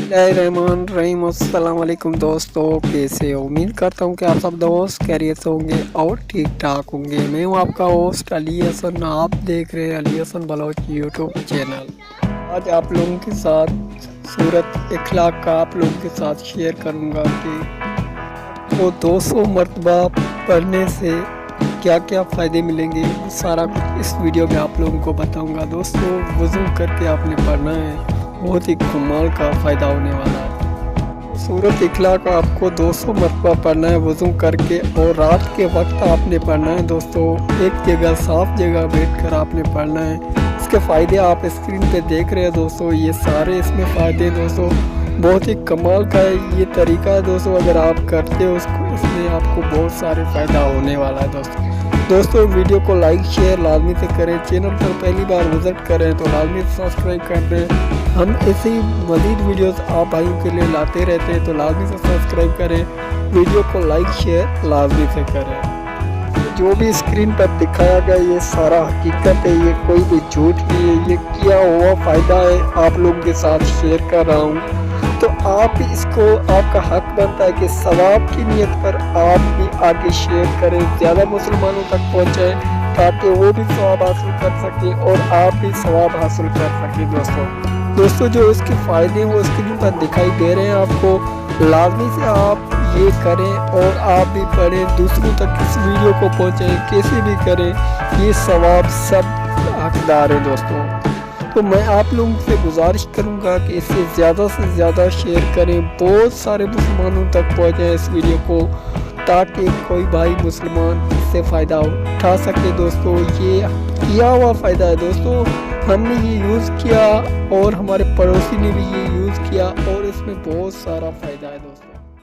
बिस्मिल्लाहिर्रहमानिर्रहीम। अस्सलाम वालेकुम दोस्तों, कैसे हो? उम्मीद करता हूँ कि आप सब दोस्त खैरियत से होंगे और ठीक ठाक होंगे। मैं हूँ आपका होस्ट अली हसन। आप देख रहे हैं अली हसन बलोच यूट्यूब चैनल। आज आप लोगों के साथ सूरत इखलाक का आप लोगों के साथ शेयर करूँगा कि वो 200 मरतबा पढ़ने से क्या क्या फ़ायदे मिलेंगे, सारा कुछ इस वीडियो में आप लोगों को बताऊंगा। दोस्तों, वज़ू करके आपने पढ़ना है, बहुत ही कमाल का फ़ायदा होने वाला है। सूरत इखलाक आपको 200 मरतबा पढ़ना है वज़ू करके, और रात के वक्त आपने पढ़ना है। दोस्तों, एक जगह साफ जगह बैठकर आपने पढ़ना है। इसके फ़ायदे आप स्क्रीन पे देख रहे हैं दोस्तों, ये सारे इसमें फ़ायदे दोस्तों बहुत ही कमाल का ये तरीका है दोस्तों। अगर आप करते हो इसमें आपको बहुत सारे फ़ायदा होने वाला है दोस्तों। वीडियो को लाइक शेयर लाजमी से करें। चैनल पर पहली बार विज़िट करें तो लाजमी से सब्सक्राइब कर दें। हम ऐसे ही मज़ीद वीडियोस आप भाइयों के लिए लाते रहते हैं, तो लाजमी से सब्सक्राइब करें। वीडियो को लाइक शेयर लाजमी से करें। जो भी स्क्रीन पर दिखाया गया ये सारा हकीकत है, ये कोई भी झूठ नहीं है, ये किया हुआ फ़ायदा है, आप लोगों के साथ शेयर कर रहा हूँ। तो आप इसको, आपका हक बनता है कि सवाब की नियत पर आप भी आगे शेयर करें, ज़्यादा मुसलमानों तक पहुँचाएं, ताकि वो भी सवाब हासिल कर सकें और आप भी सवाब हासिल कर सकें। दोस्तों जो इसके फ़ायदे हैं वो स्क्रीन पर दिखाई दे रहे हैं आपको। लाजमी से आप ये करें और आप भी पढ़ें, दूसरों तक इस वीडियो को पहुँचाएं, कैसे भी करें, ये सवाब सब हकदार है दोस्तों। तो मैं आप लोगों से गुजारिश करूंगा कि इसे ज़्यादा से ज़्यादा शेयर करें, बहुत सारे मुसलमानों तक पहुंचाएं इस वीडियो को, ताकि कोई भाई मुसलमान इससे फ़ायदा उठा सके। दोस्तों, ये किया हुआ फ़ायदा है दोस्तों, हमने ये यूज़ किया और हमारे पड़ोसी ने भी ये यूज़ किया और इसमें बहुत सारा फ़ायदा है दोस्तों।